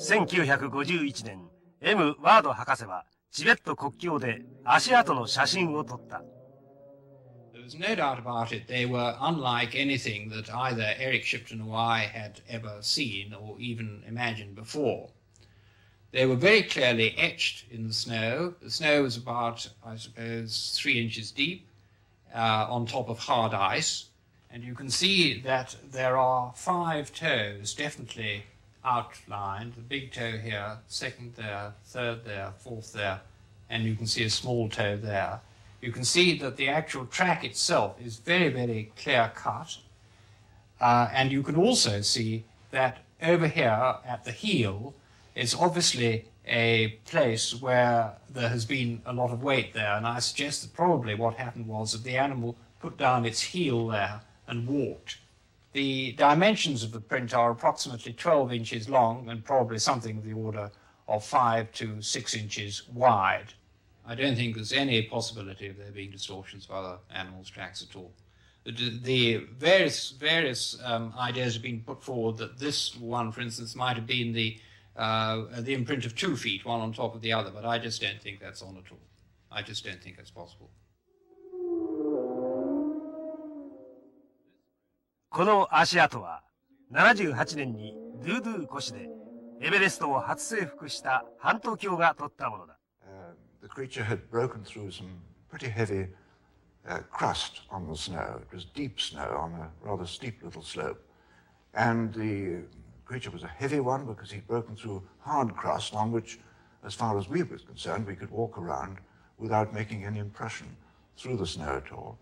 1951年、M. ワード博士はチベット国境で足跡の写真を撮った。There was no doubt about it. They were unlike anything that either Eric Shipton or I had ever seen or even imagined before. They were very clearly etched in the snow. The snow was about, I suppose, 3 inches deep on top of hard ice. And you can see that there are 5 toes definitely outlined. The big toe here, second there, third there, fourth there, and you can see a small toe there. You can see that the actual track itself is very, very clear cut. And you can also see that over here at the heel is obviously a place where there has been a lot of weight there. And I suggest that probably what happened was that the animal put down its heel there and walked. The dimensions of the print are approximately 12 inches long and probably something of the order of 5 to 6 inches wide. I don't think there's any possibility of there being distortions of other animals' tracks at all. The various ideas have been put forward that this one, for instance, might have been the imprint of 2 feet, one on top of the other, but I just don't think that's on at all. I just don't think that's possible. この足跡は78年にドゥードゥー湖市でエベレストを初征服したハント卿が撮ったものだ。The creature had broken through some pretty heavy crust on the snow. It was deep snow on a rather steep little slope. And the creature was a heavy one because he'd broken through hard crust on which, as far as we were concerned, we could walk around without making any impression through the snow at all.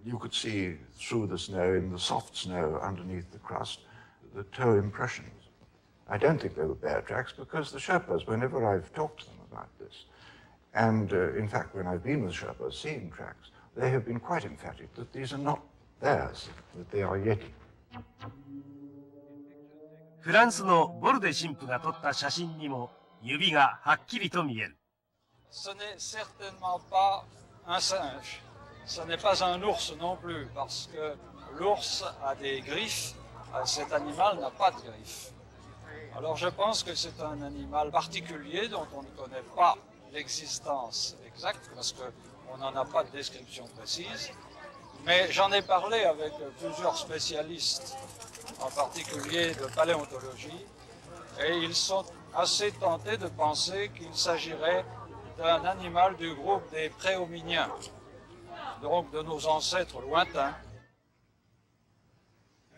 You could see through the snow, in the soft snow underneath the crust, the toe impressions. I don't think they were bear tracks because the Sherpas, whenever I've talked to them about this, and in fact when I've been with Sherpas seeing tracks, they have been quite emphatic that these are not bears, that they are yeti. フランスのボルデ神父が撮った写真にも指がはっきりと見える。Ce n'est certainement pas un singe. Ce n'est pas un ours non plus, parce que l'ours a des griffes, cet animal n'a pas de griffes. Alors je pense que c'est un animal particulier dont on ne connaît pas l'existence exacte, parce qu'on n'en a pas de description précise. Mais j'en ai parlé avec plusieurs spécialistes, en particulier de paléontologie, et ils sont assez tentés de penser qu'il s'agirait d'un animal du groupe des préhominiens. Donc de nos ancêtres lointains.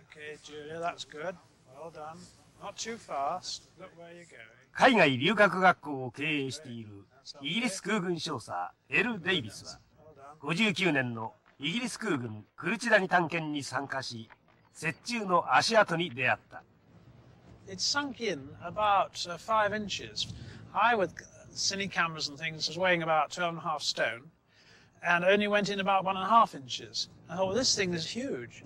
Okay, Julia, that's good. Well done. Not too fast. Look where you're going. 海外留学学校を経営しているイギリス空軍少佐エル・デイビスは59年のイギリス空軍クルチダニ探検に参加し、雪中の足跡に出会った。It sunk in about 5 inches. I, with cine cameras and things, was weighing about 12.5 stone. And only went in about 1.5 inches. I thought, well, this thing is huge.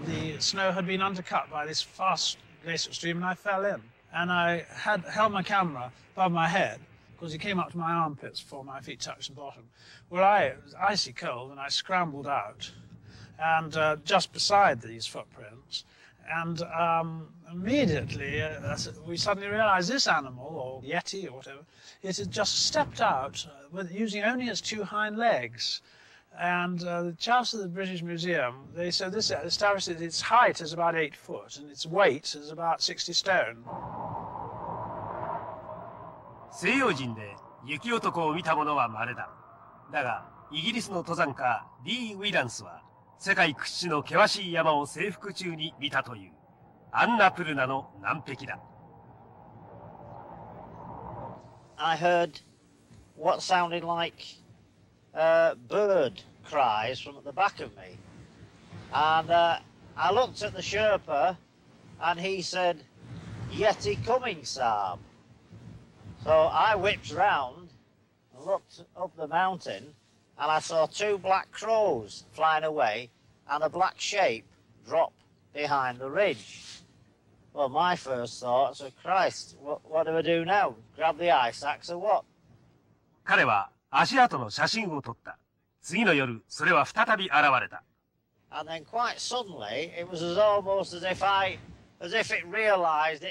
The snow had been undercut by this fast glacial stream, and I fell in. And I had held my camera above my head, because it came up to my armpits before my feet touched the bottom. Well, it was icy cold, and I scrambled out, and just beside these footprints. And immediately, we suddenly realized this animal, or yeti, or whatever, it had just stepped out using only its 2 hind legs. And the chaps at the British Museum, they said this established that its height is about 8 foot, and its weight is about 60 stone. 西洋人で雪男を見た者は稀だ。だが、イギリスの登山家、リー・ウィランスは、世界屈指の険しい山を征服中に見たというアンナプルナの南壁だ。I heard what sounded like bird cries from at the back of me, and I looked at the Sherpa, and he said, "Yeti coming, Saab." So I whipped round and looked up the mountain. And I saw 2 black crows flying away and a black shape drop behind the ridge. Well, my first thought was, Christ, what do I do now? Grab the ice axe or what? 彼は足跡の写真を撮った。次の夜、それは再び現れた。And then quite suddenly, it was almost as if I as if it realised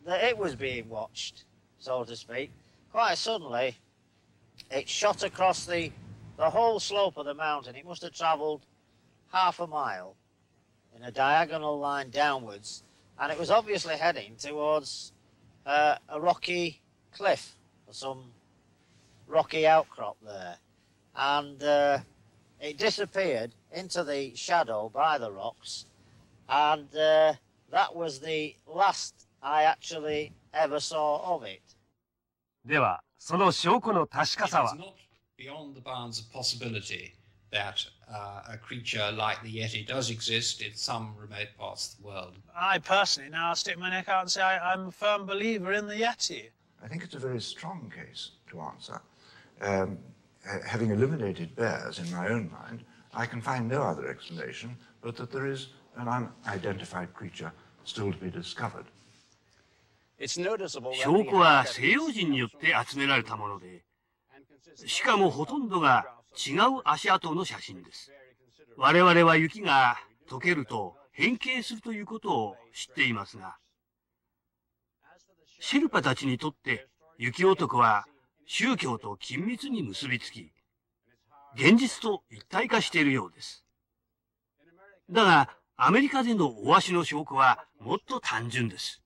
that it was being watched, so to speak. Quite suddenly, it shot across the whole slope of the mountain. It must have travelled half a mile in a diagonal line downwards, and it was obviously heading towards a rocky cliff or some rocky outcrop there. And it disappeared into the shadow by the rocks, and that was the last I actually ever saw of it. では、その証拠の確かさは It is not beyond the bounds of possibility that a creature like the Yeti does exist in some remote parts of the world. I personally now stick my neck out and say I'm a firm believer in the Yeti. I think it's a very strong case to answer. Having eliminated bears in my own mind, I can find no other explanation but that there is an unidentified creature still to be discovered. 証拠は西洋人によって集められたもので、しかもほとんどが違う足跡の写真です。我々は雪が溶けると変形するということを知っていますが、シェルパたちにとって雪男は宗教と緊密に結びつき、現実と一体化しているようです。だが、アメリカでの大足の証拠はもっと単純です。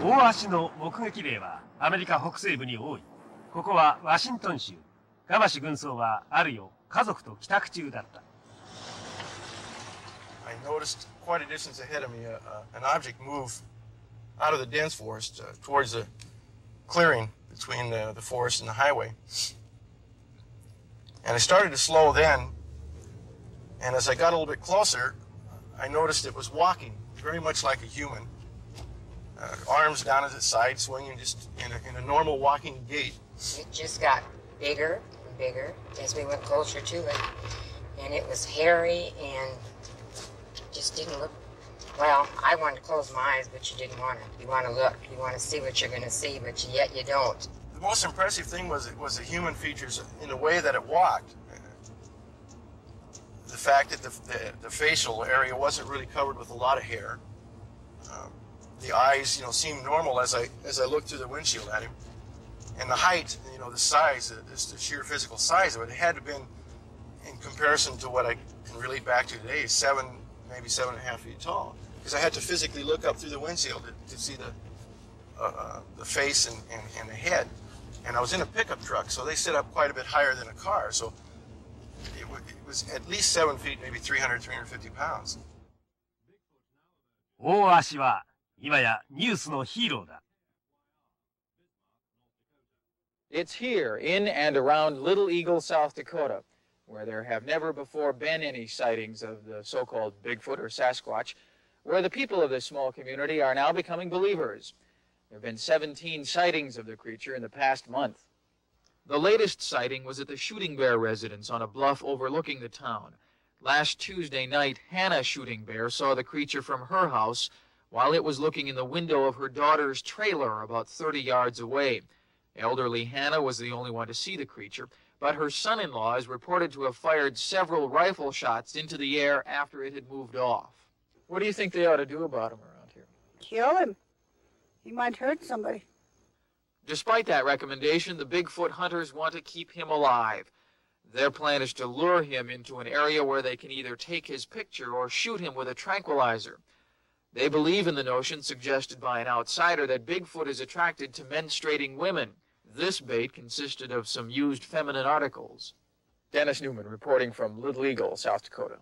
大足の目撃例はアメリカ北西部に多い。ここはワシントン州。ガマシ軍曹はあるよ家族と帰宅中だった。I noticed quite a distance ahead of me an object move out of the dense forest towards the clearing between the forest and the highway. And I started to slow then, and as I got a little bit closer, I noticed it was walking very much like a human. Arms down at its side, swinging just in a normal walking gait. It just got bigger and bigger as we went closer to it. And it was hairy and just didn't look, well, I wanted to close my eyes, but you didn't want to. You want to look, you want to see what you're going to see, but yet you don't. The most impressive thing was the human features in the way that it walked. The fact that the facial area wasn't really covered with a lot of hair. The eyes, seemed normal as I looked through the windshield at him. And the height, the size, the sheer physical size of it, it had to have been, in comparison to what I can relate back to today, maybe 7.5 feet tall. Because I had to physically look up through the windshield to see the face and the head. And I was in a pickup truck, so they sit up quite a bit higher than a car. So it was at least 7 feet, maybe 300, 350 pounds. 大足は今やニュースのヒーローだ。It's here, in and around Little Eagle, South Dakota, where there have never before been any sightings of the so-called Bigfoot or Sasquatch, where the people of this small community are now becoming believers. There have been 17 sightings of the creature in the past month. The latest sighting was at the Shooting Bear residence on a bluff overlooking the town. Last Tuesday night, Hannah Shooting Bear saw the creature from her house while it was looking in the window of her daughter's trailer about 30 yards away. Elderly Hannah was the only one to see the creature, but her son-in-law is reported to have fired several rifle shots into the air after it had moved off. What do you think they ought to do about him around here? Kill him. He might hurt somebody. Despite that recommendation, the Bigfoot hunters want to keep him alive. Their plan is to lure him into an area where they can either take his picture or shoot him with a tranquilizer. They believe in the notion suggested by an outsider that Bigfoot is attracted to menstruating women. This bait consisted of some used feminine articles. Dennis Newman reporting from Little Eagle, South Dakota.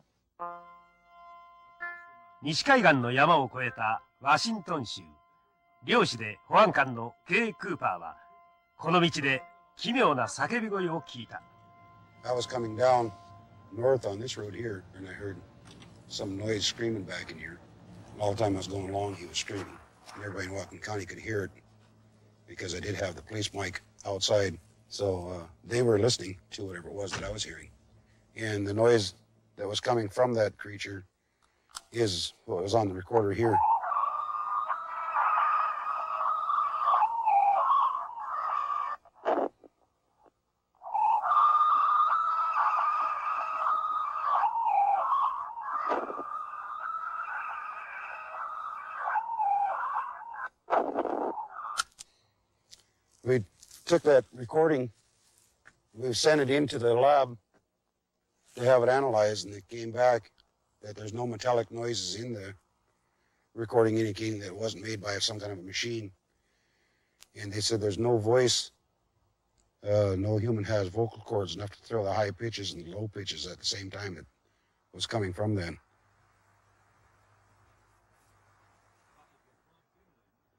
西海岸の山を越えたワシントン州。漁師で保安官の K. クーパーは、この道で奇妙な叫び声を聞いた。I was coming down north on this road here, and I heard some noise screaming back in here. All the time I was going along, he was screaming. And everybody in Whatcom County could hear it because I did have the police mic outside. So they were listening to whatever it was that I was hearing. And the noise that was coming from that creature is what was on the recorder here. We took that recording, we sent it into the lab to have it analyzed, and it came back that there's no metallic noises in the recording, indicating that it wasn't made by some kind of a machine. And they said there's no voice, no human has vocal cords enough to throw the high pitches and low pitches at the same time that was coming from them.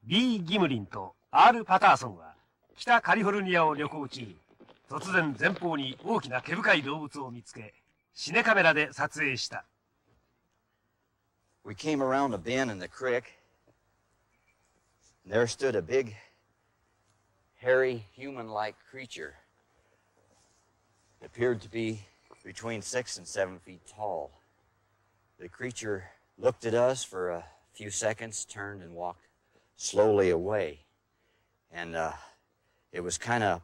B. ギムリンと R. パターソンは北カリフォルニアを旅行中、突然前方に大きな毛深い動物を見つけ、シネカメラで撮影した。We came around a bend in the creek, and there stood a big, hairy, human-like creature. It appeared to be between 6 and 7 feet tall. The creature looked at us for a few seconds, turned and walked slowly away. And it was kind of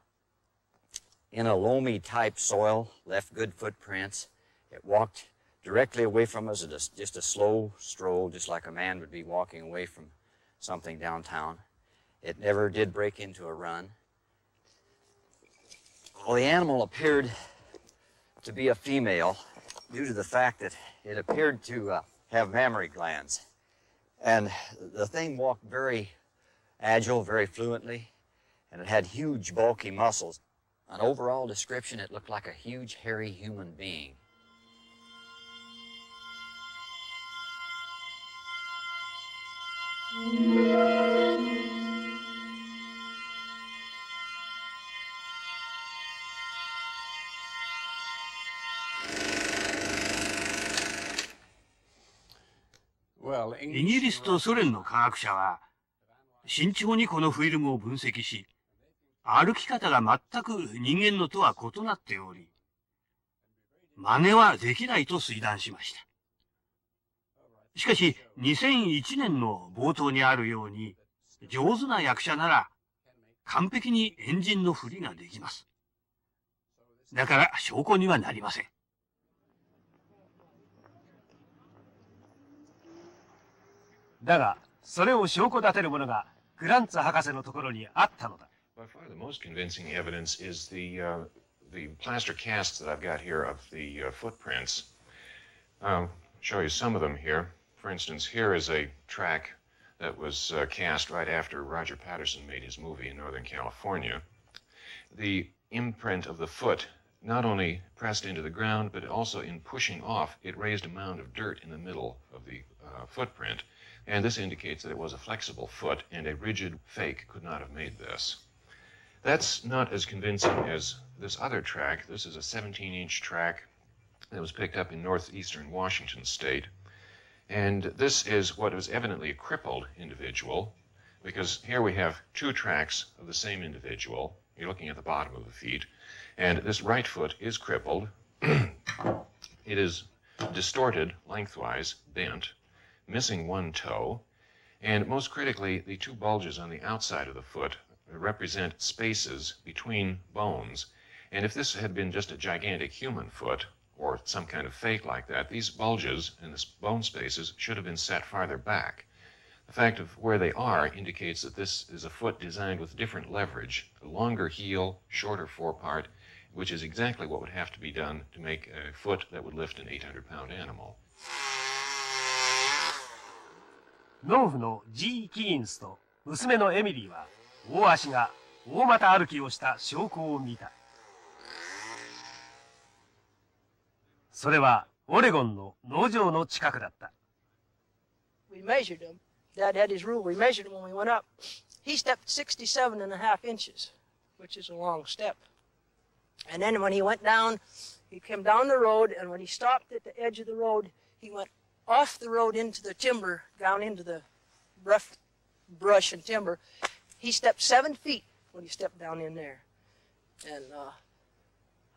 in a loamy type soil, left good footprints. It walked directly away from us at just a slow stroll, just like a man would be walking away from something downtown. It never did break into a run. Well, the animal appeared to be a female due to the fact that it appeared to have mammary glands. And the thing walked very agile, very fluently, and it had huge, bulky muscles. An overall description, it looked like a huge, hairy human being. Well, イギリスとソ連の科学者は慎重にこのフィルムを分析し、歩き方が全く人間のとは異なっており、真似はできないと推断しました。しかし、2001年の冒頭にあるように、上手な役者なら完璧に円陣の振りができます。だから証拠にはなりません。だが、それを証拠立てるものがグランツ博士のところにあったのだ。By far the most convincing evidence is the plaster casts that I've got here of the footprints. I'll show you some of them here. For instance, here is a track that was cast right after Roger Patterson made his movie in Northern California. The imprint of the foot not only pressed into the ground, but also in pushing off, it raised a mound of dirt in the middle of the footprint. And this indicates that it was a flexible foot, and a rigid fake could not have made this. That's not as convincing as this other track. This is a 17-inch track that was picked up in northeastern Washington state. And this is what was evidently a crippled individual, because here we have two tracks of the same individual. You're looking at the bottom of the feet. And this right foot is crippled. It is distorted lengthwise, bent, missing one toe. And most critically, the two bulges on the outside of the foot represent spaces between bones. And if this had been just a gigantic human foot, or some kind of fake like that, these bulges and the bone spaces should have been set farther back. The fact of where they are indicates that this is a foot designed with different leverage, a longer heel, shorter forepart, which is exactly what would have to be done to make a foot that would lift an 800-pound animal. 農夫の G. キギンスと娘のエミリーは、大足が大股歩きをした証拠を見た。それはオレゴンの農場の近くだった。We measured him. Dad had his rule. We measured him when we went up. He stepped 67.5 inches, which is a long step. And then when he went down, he came down the road, and when he stopped at the edge of the road, he went off the road into the timber, down into the rough brush and timber. He stepped 7 feet when he stepped down in there. And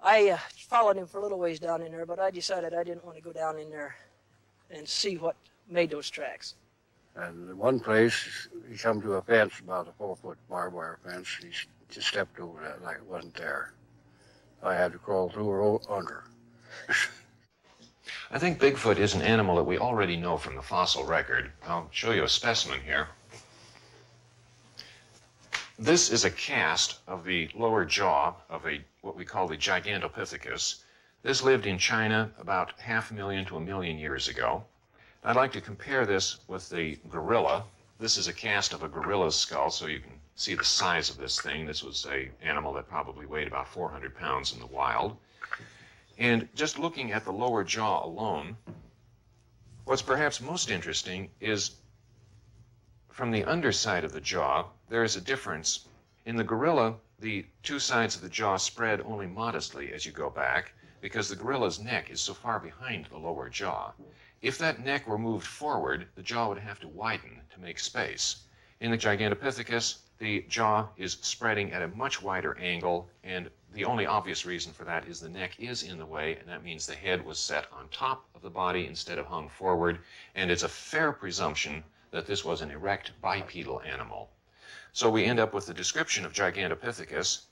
I followed him for a little ways down in there, but I decided I didn't want to go down in there and see what made those tracks. And in one place, he come to a fence, about a 4-foot barbed wire fence. He just stepped over that like it wasn't there. I had to crawl through or under. I think Bigfoot is an animal that we already know from the fossil record. I'll show you a specimen here. This is a cast of the lower jaw of what we call the Gigantopithecus. This lived in China about 500,000 to 1 million years ago. I'd like to compare this with the gorilla. This is a cast of a gorilla's skull, so you can see the size of this thing. This was an animal that probably weighed about 400 pounds in the wild. And just looking at the lower jaw alone, what's perhaps most interesting is from the underside of the jaw, there is a difference. In the gorilla, the two sides of the jaw spread only modestly as you go back, because the gorilla's neck is so far behind the lower jaw. If that neck were moved forward, the jaw would have to widen to make space. In the Gigantopithecus, the jaw is spreading at a much wider angle, and the only obvious reason for that is the neck is in the way, and that means the head was set on top of the body instead of hung forward, and it's a fair presumption that this was an erect bipedal animal. So we end up with the description of Gigantopithecus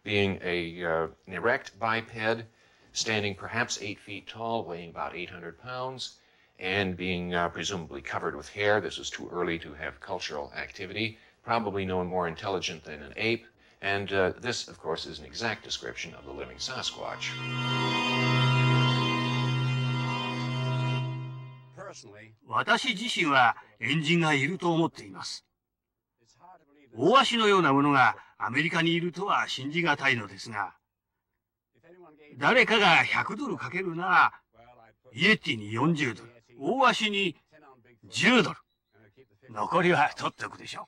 being an erect biped, standing perhaps 8 feet tall, weighing about 800 pounds, and being presumably covered with hair. This was too early to have cultural activity, probably no more intelligent than an ape, and this, of course, is an exact description of the living Sasquatch. Personally, 私自身は猿人がいると思っています。大足のようなものがアメリカにいるとは信じがたいのですが、誰かが100ドルかけるなら、イエティに40ドル、大足に10ドル。残りは取っておくでしょう。